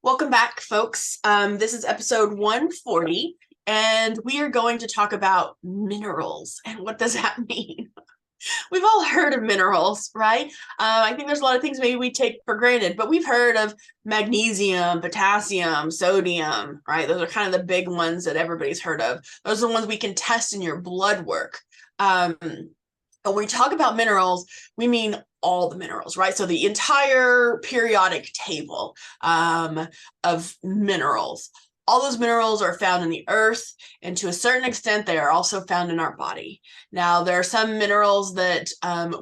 Welcome back, folks. This is episode 140, and we are going to talk about minerals. And what does that mean? We've all heard of minerals, right? I think there's a lot of things maybe we take for granted, but we've heard of magnesium, potassium, sodium, right? Those are kind of the big ones that everybody's heard of. Those are the ones we can test in your blood work. But when we talk about minerals, we mean all the minerals, right? So the entire periodic table of minerals. All those minerals are found in the earth, and to a certain extent, they are also found in our body. Now, there are some minerals that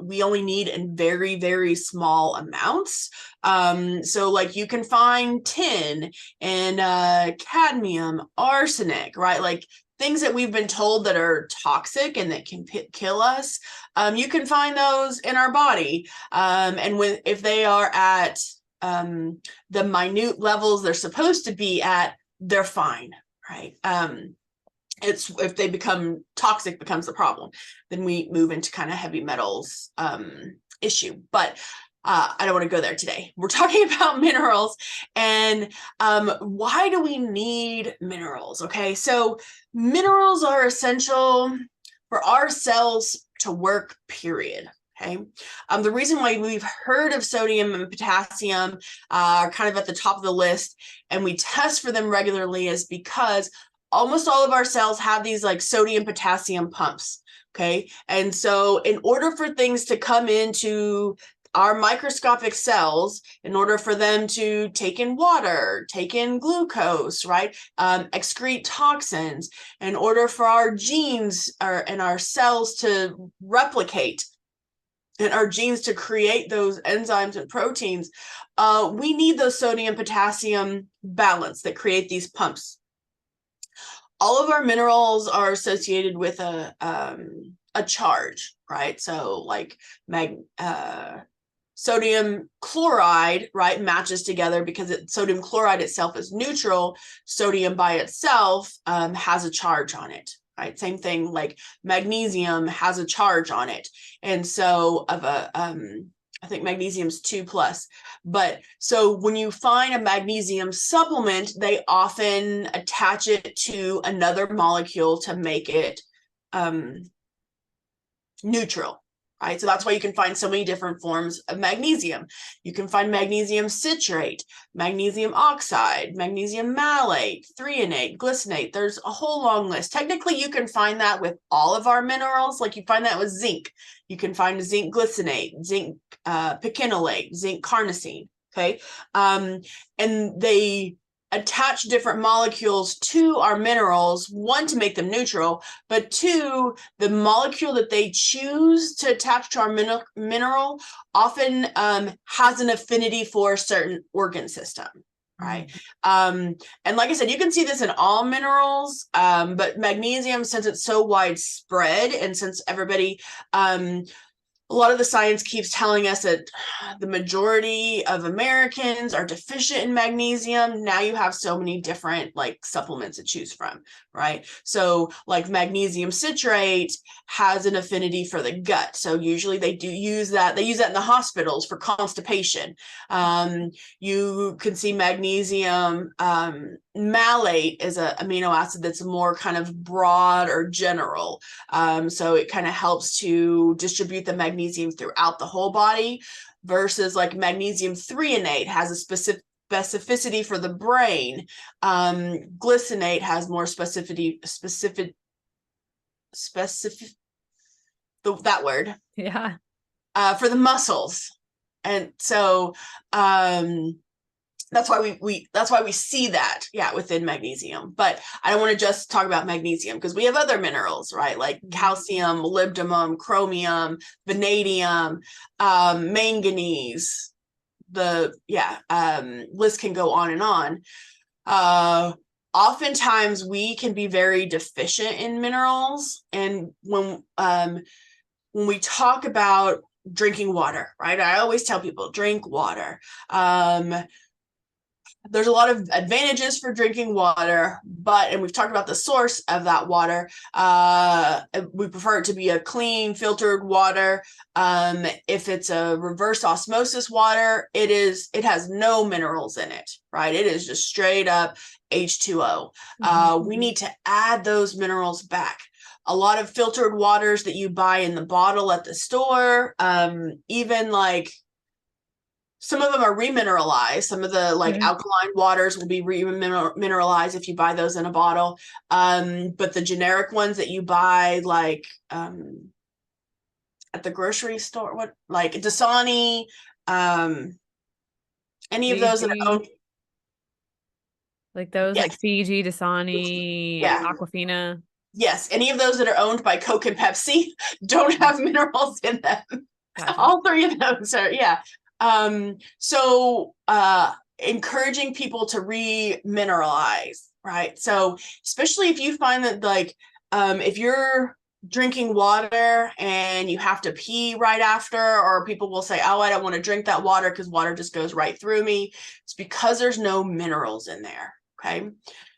we only need in very, very small amounts. So like you can find tin and cadmium, arsenic, right? Like things that we've been told that are toxic and that can kill us. You can find those in our body. And if they are at the minute levels they're supposed to be at, they're fine, right? It's if they become toxic becomes the problem, then we move into kind of heavy metals issue. But I don't want to go there today. We're talking about minerals and why do we need minerals? Okay, so minerals are essential for our cells to work, period. Okay. The reason why we've heard of sodium and potassium are kind of at the top of the list and we test for them regularly is because almost all of our cells have these like sodium potassium pumps. Okay. And so in order for things to come into our microscopic cells, in order for them to take in water, take in glucose, right, excrete toxins, in order for our genes and our cells to replicate, and our genes to create those enzymes and proteins, we need those sodium potassium balance that create these pumps. All of our minerals are associated with a charge, right? So like sodium chloride, right, matches together because sodium chloride itself is neutral. Sodium by itself has a charge on it. Right, same thing like magnesium has a charge on it, and so I think magnesium's 2+. But so when you find a magnesium supplement, they often attach it to another molecule to make it neutral. Right? So that's why you can find so many different forms of magnesium. You can find magnesium citrate, magnesium oxide, magnesium malate, threonate, glycinate. There's a whole long list. Technically, you can find that with all of our minerals. Like you find that with zinc. You can find zinc glycinate, zinc piconolate, zinc carnosine. Okay. And they attach different molecules to our minerals, one, to make them neutral, but two, the molecule that they choose to attach to our mineral often has an affinity for a certain organ system, right? And like I said, you can see this in all minerals, but magnesium, since it's so widespread and since everybody a lot of the science keeps telling us that the majority of Americans are deficient in magnesium. Now you have so many different like supplements to choose from, right? So like magnesium citrate has an affinity for the gut. So usually they do use that. They use that in the hospitals for constipation. You can see magnesium malate is an amino acid that's more kind of broad or general. So it kind of helps to distribute the magnesium throughout the whole body versus like magnesium threonate has a specificity for the brain. Glycinate has more specific, that word. Yeah. For the muscles. And so that's why we see that, yeah, within magnesium. But I don't want to just talk about magnesium because we have other minerals, right? Like calcium, molybdenum, chromium, vanadium, manganese. List can go on and on. Oftentimes we can be very deficient in minerals, and when we talk about drinking water, right? I always tell people drink water. there's a lot of advantages for drinking water, and we've talked about the source of that water. We prefer it to be a clean, filtered water. If it's a reverse osmosis water, it has no minerals in it, right? It is just straight up H2O. We need to add those minerals back. A lot of filtered waters that you buy in the bottle at the store, even like some of them are remineralized. Some of the alkaline waters will be remineralized if you buy those in a bottle. But the generic ones that you buy at the grocery store, like Dasani, any of those that are owned, like those, like Fiji, Dasani, yeah, Aquafina. yes, any of those that are owned by Coke and Pepsi don't have minerals in them. Gotcha. All three of those are, yeah. So encouraging people to remineralize, right? So especially if you find that if you're drinking water and you have to pee right after, or people will say, oh, I don't want to drink that water because water just goes right through me. It's because there's no minerals in there, okay?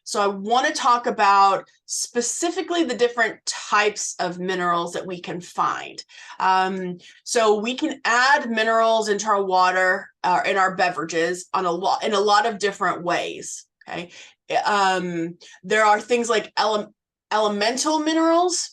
So I want to talk about specifically the different types of minerals that we can find. So we can add minerals into our water, in our beverages in a lot of different ways. Okay, there are things like elemental minerals.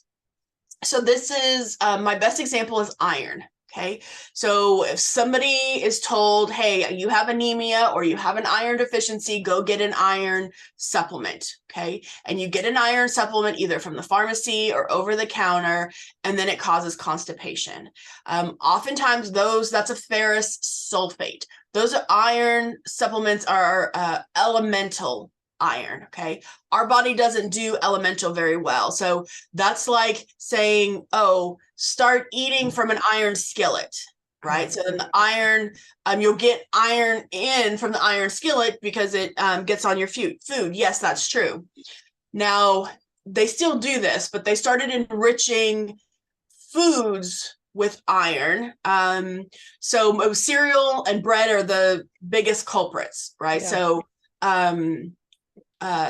So this is my best example is iron. Okay, so if somebody is told, hey, you have anemia or you have an iron deficiency, go get an iron supplement. Okay, and you get an iron supplement either from the pharmacy or over the counter, and then it causes constipation. Oftentimes that's a ferrous sulfate. Those iron supplements are elemental iron. Okay, our body doesn't do elemental very well, so that's like saying, oh, start eating from an iron skillet, right? So then the iron, you'll get iron in from the iron skillet because it gets on your food. Yes, that's true. Now they still do this, but they started enriching foods with iron. So cereal and bread are the biggest culprits, right? Yeah. So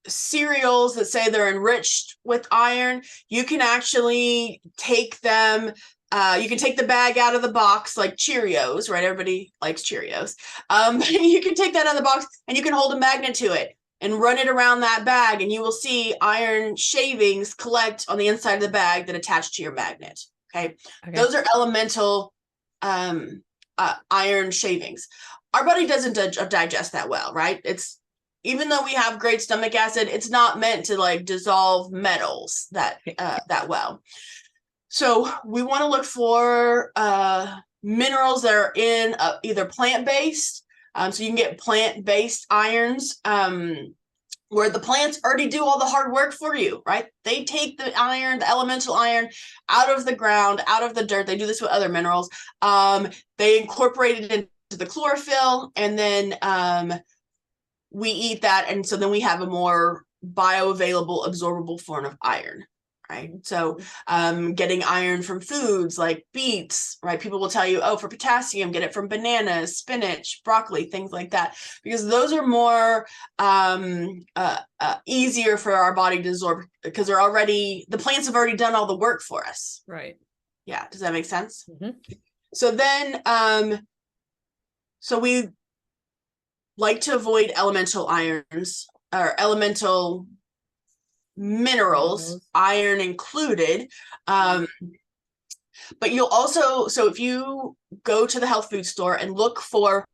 cereals that say they're enriched with iron, you can actually take them. You can take the bag out of the box, like Cheerios, right? Everybody likes Cheerios. You can take that out of the box and you can hold a magnet to it and run it around that bag, and you will see iron shavings collect on the inside of the bag that attach to your magnet. Okay. Those are elemental iron shavings. Our body doesn't digest that well, right? Even though we have great stomach acid, it's not meant to dissolve metals that well. So we want to look for minerals that are in either plant-based. So you can get plant-based irons where the plants already do all the hard work for you, right? They take the iron, the elemental iron, out of the ground, out of the dirt. They do this with other minerals. They incorporate it into the chlorophyll, and then we eat that, and so then we have a more bioavailable, absorbable form of iron, right? So getting iron from foods like beets, right? People will tell you, oh, for potassium, get it from bananas, spinach, broccoli, things like that, because those are more easier for our body to absorb because the plants have already done all the work for us. Right. Yeah. Does that make sense? So then, so we like to avoid elemental irons or elemental minerals, iron included. But you'll also, so if you go to the health food store and look for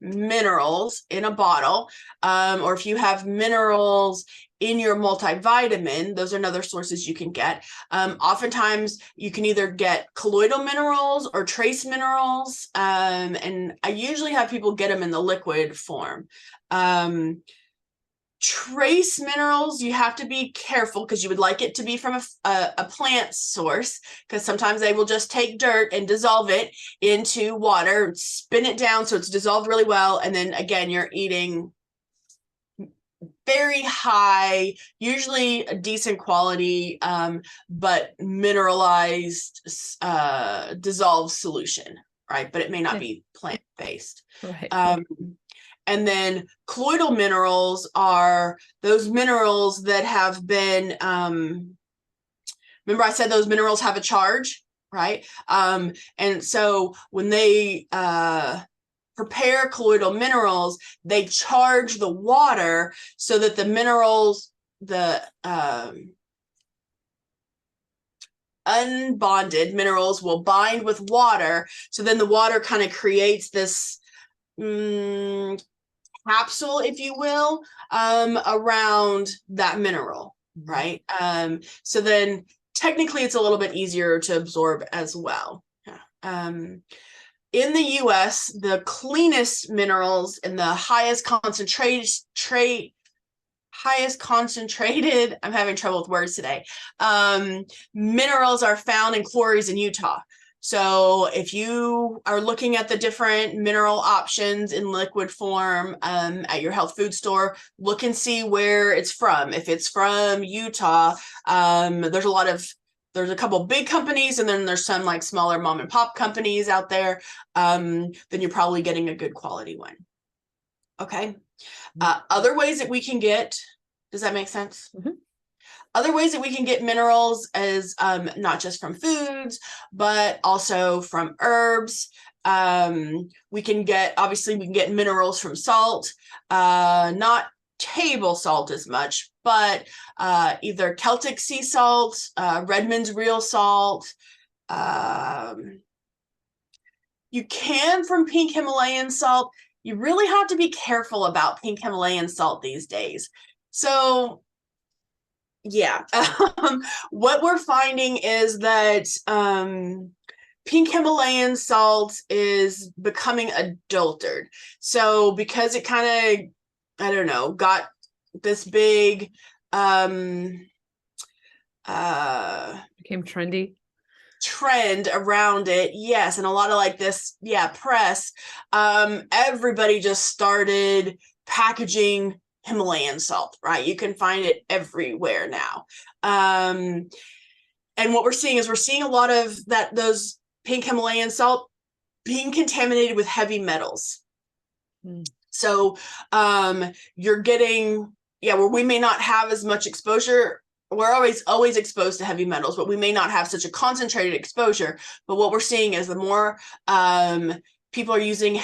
minerals in a bottle, or if you have minerals in your multivitamin, those are another sources you can get. Oftentimes you can either get colloidal minerals or trace minerals, and I usually have people get them in the liquid form. Trace minerals, you have to be careful because you would like it to be from a plant source, because sometimes they will just take dirt and dissolve it into water, spin it down so it's dissolved really well, and then again you're eating very high, usually a decent quality, but mineralized dissolved solution, right? But it may not be plant-based. Right. And then colloidal minerals are those minerals that have been, remember I said those minerals have a charge, right? And so when they prepare colloidal minerals, they charge the water so that the minerals, the unbonded minerals will bind with water. So then the water kind of creates this capsule, if you will, around that mineral, right? So then technically it's a little bit easier to absorb as well. In the US, the cleanest minerals and the highest concentrated, I'm having trouble with words today, minerals are found in quarries in Utah. So if you are looking at the different mineral options in liquid form at your health food store, look and see where it's from. If it's from Utah, there's a couple big companies, and then there's some like smaller mom and pop companies out there. Then you're probably getting a good quality one. Okay. Other ways that we can get, does that make sense? Mm-hmm. Other ways that we can get minerals is not just from foods, but also from herbs. We can get minerals from salt, not table salt as much, but either Celtic sea salt, Redmond's real salt. You can from pink Himalayan salt. You really have to be careful about pink Himalayan salt these days. So yeah, what we're finding is that pink Himalayan salt is becoming adulterated. So because it kind of, I don't know, got this big Became trendy. Trend around it, yes, and a lot of like this, press. Everybody just started packaging Himalayan salt, right? You can find it everywhere now. And what we're seeing is a lot of those pink Himalayan salt being contaminated with heavy metals. So you're getting, where we may not have as much exposure. We're always exposed to heavy metals, but we may not have such a concentrated exposure. But what we're seeing is the more people are using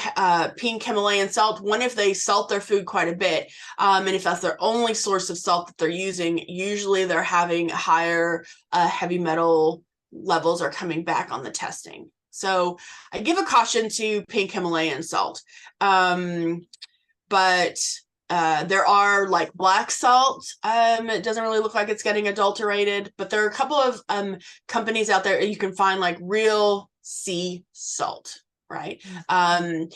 pink Himalayan salt, one, if they salt their food quite a bit, and if that's their only source of salt that they're using, usually they're having higher heavy metal levels are coming back on the testing. So I give a caution to pink Himalayan salt. But there are like black salt. It doesn't really look like it's getting adulterated, but there are a couple of companies out there you can find like real sea salt, right? And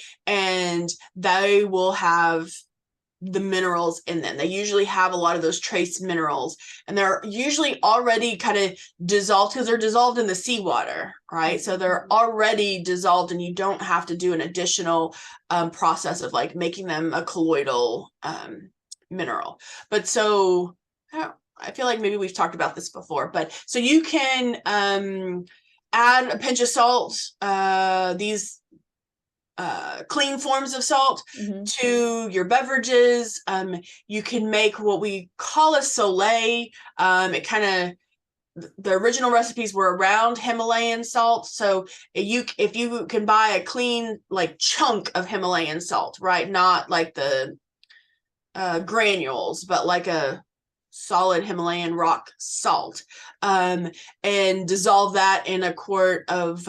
they will have the minerals in them. They usually have a lot of those trace minerals, and they're usually already kind of dissolved because they're dissolved in the seawater, right? So they're already dissolved, and you don't have to do an additional process of like making them a colloidal mineral. But so I feel like maybe we've talked about this before, but so you can add a pinch of salt, these clean forms of salt to your beverages. You can make what we call a soleil. The original recipes were around Himalayan salt. So if you can buy a clean like chunk of Himalayan salt, right? Not like the granules, but like a solid Himalayan rock salt, and dissolve that in a quart of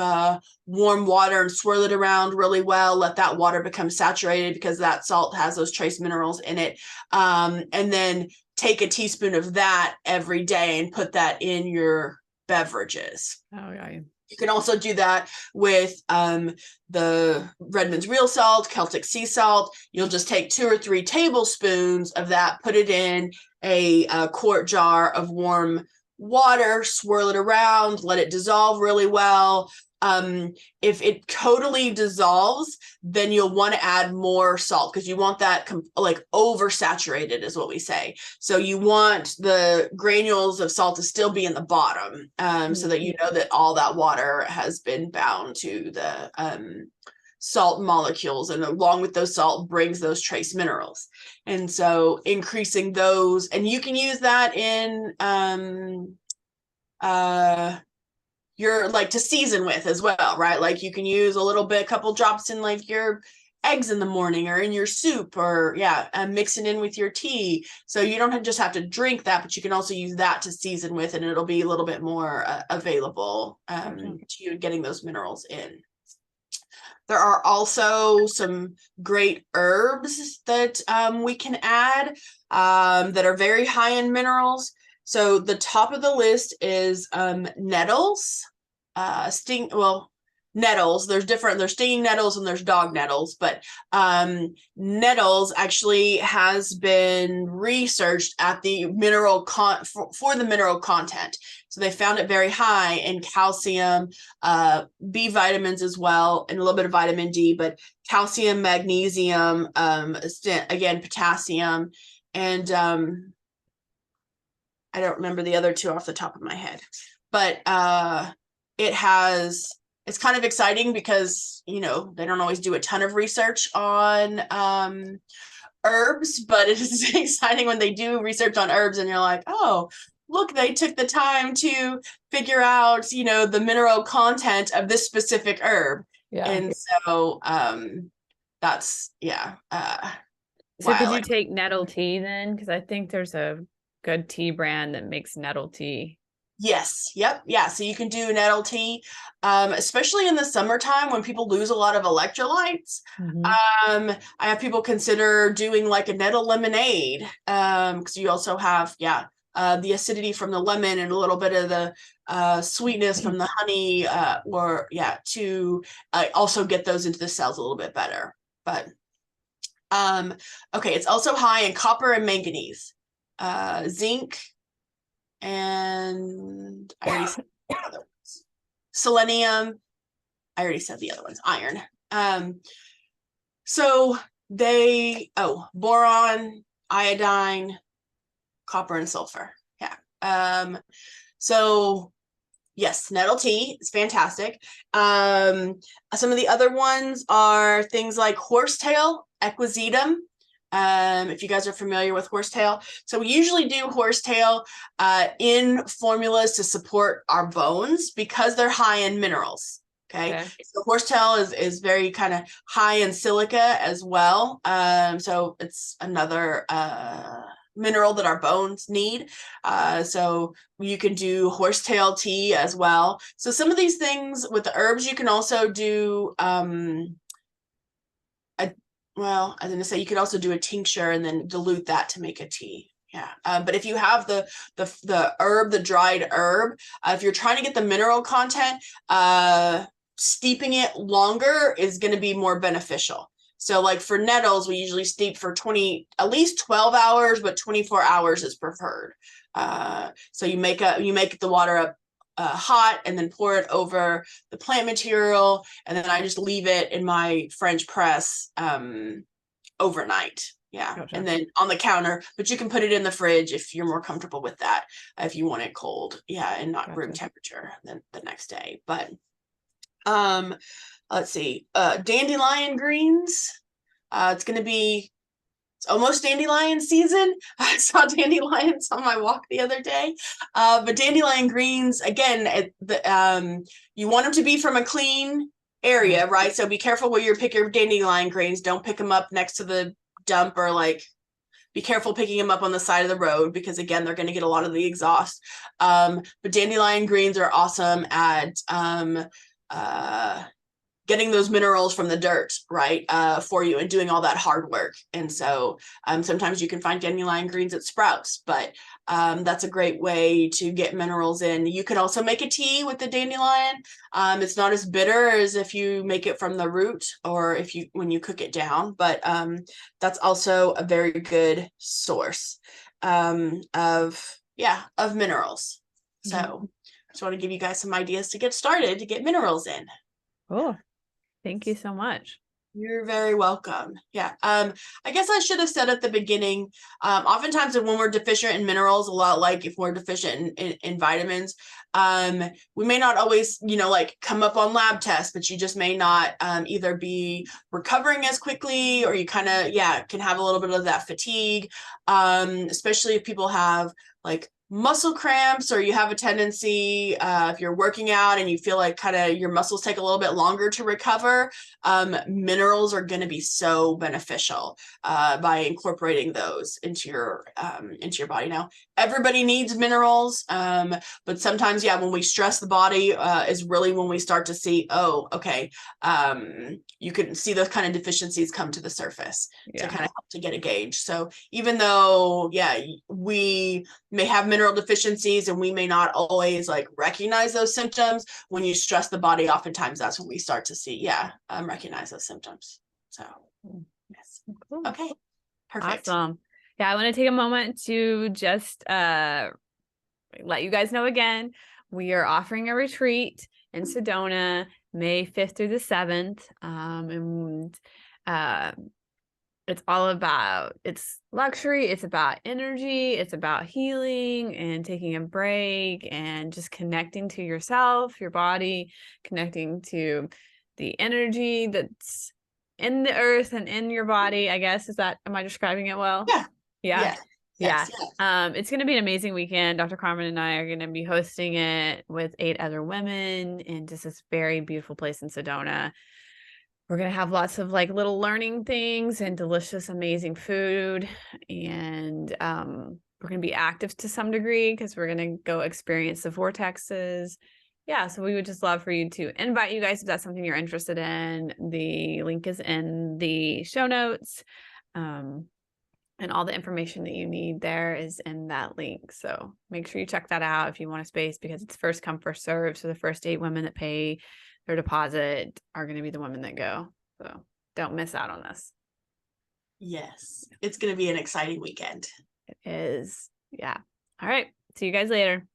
warm water and swirl it around really well. Let that water become saturated because that salt has those trace minerals in it. And then take a teaspoon of that every day and put that in your beverages. Oh, yeah. You can also do that with the Redmond's real salt, Celtic sea salt. You'll just take 2 or 3 tablespoons of that, put it in a quart jar of warm water, swirl it around, let it dissolve really well. If it totally dissolves, then you'll want to add more salt because you want that like oversaturated is what we say. So you want the granules of salt to still be in the bottom, so that you know that all that water has been bound to salt molecules, and along with those salt brings those trace minerals. And so increasing those, and you can use that in your like to season with as well, right? Like you can use a little bit, a couple drops in like your eggs in the morning or in your soup, or mix it in with your tea. So you don't just have to drink that, but you can also use that to season with, and it'll be a little bit more available to you getting those minerals in. There are also some great herbs that we can add that are very high in minerals. So the top of the list is nettles. Nettles. There's stinging nettles and there's dog nettles, but nettles actually has been researched at the mineral for the mineral content. So they found it very high in calcium, B vitamins as well, and a little bit of vitamin D, but calcium, magnesium, again, potassium, and I don't remember the other two off the top of my head, but it's kind of exciting because, they don't always do a ton of research on herbs, but it is exciting when they do research on herbs and you're like, oh, look, they took the time to figure out, the mineral content of this specific herb. Yeah. And so that's, So could you take nettle tea then? Because I think there's a good tea brand that makes nettle tea. Yes. Yep. Yeah. So you can do nettle tea, especially in the summertime when people lose a lot of electrolytes. I have people consider doing like a nettle lemonade, because you also have, the acidity from the lemon and a little bit of the sweetness from the honey, to also get those into the cells a little bit better. But okay, it's also high in copper and manganese, zinc, and I already said the other ones. Selenium. I already said the other ones. Iron. So boron, iodine, copper, and sulfur. Yeah. So yes, nettle tea is fantastic. Some of the other ones are things like horsetail, equisetum. If you guys are familiar with horsetail. So we usually do horsetail in formulas to support our bones because they're high in minerals. Okay. So horsetail is very kind of high in silica as well. So it's another mineral that our bones need. So you can do horsetail tea as well. So some of these things with the herbs, you can also do I was going to say you could also do a tincture and then dilute that to make a tea. Yeah. But if you have the herb, the dried herb, if you're trying to get the mineral content, steeping it longer is going to be more beneficial. So like for nettles, we usually steep for at least 12 hours, but 24 hours is preferred. So you make the water up hot and then pour it over the plant material, and then I just leave it in my French press overnight. Yeah. Gotcha. And then on the counter, but you can put it in the fridge if you're more comfortable with that, if you want it cold, and not room temperature then the next day. But let's see, dandelion greens. It's almost dandelion season. I saw dandelions on my walk the other day. But dandelion greens, again, you want them to be from a clean area, right? So be careful where you pick your dandelion greens. Don't pick them up next to the dump, or be careful picking them up on the side of the road, because again, they're going to get a lot of the exhaust. But dandelion greens are awesome at getting those minerals from the dirt, right, for you, and doing all that hard work. And so sometimes you can find dandelion greens at Sprouts, but that's a great way to get minerals in. You can also make a tea with the dandelion. It's not as bitter as if you make it from the root, or when you cook it down, but that's also a very good source of minerals. So I just want to give you guys some ideas to get started to get minerals in. Oh, thank you so much. You're very welcome. Yeah. I guess I should have said at the beginning, oftentimes when we're deficient in minerals, a lot like if we're deficient in vitamins, we may not always, like come up on lab tests, but you just may not either be recovering as quickly, or you kind of, can have a little bit of that fatigue, especially if people have like muscle cramps, or you have a tendency, if you're working out and you feel like kind of your muscles take a little bit longer to recover, minerals are going to be so beneficial by incorporating those into your body. Now, everybody needs minerals, but sometimes, when we stress the body, is really when we start to see, oh, okay, you can see those kind of deficiencies come to the surface to kind of help to get a gauge. So even though, we may have mineral deficiencies and we may not always like recognize those symptoms, when you stress the body, oftentimes that's when we start to see, recognize those symptoms. So, yes. Cool. Okay. Perfect. Awesome. Yeah, I want to take a moment to just let you guys know again, we are offering a retreat in Sedona, May 5th through the 7th. It's all about, it's luxury, it's about energy, it's about healing and taking a break and just connecting to yourself, your body, connecting to the energy that's in the earth and in your body, I guess. Am I describing it well? Yeah. Yeah. Yes. It's going to be an amazing weekend. Dr. Carmen and I are going to be hosting it with 8 other women in just this very beautiful place in Sedona. We're going to have lots of like little learning things and delicious, amazing food. And we're going to be active to some degree because we're going to go experience the vortexes. Yeah, so we would just love for you to invite you guys if that's something you're interested in. The link is in the show notes. And all the information that you need there is in that link. So make sure you check that out if you want a space, because it's first come, first serve. So the first 8 women that pay their deposit are going to be the women that go. So don't miss out on this. Yes. It's going to be an exciting weekend. It is. Yeah. All right. See you guys later.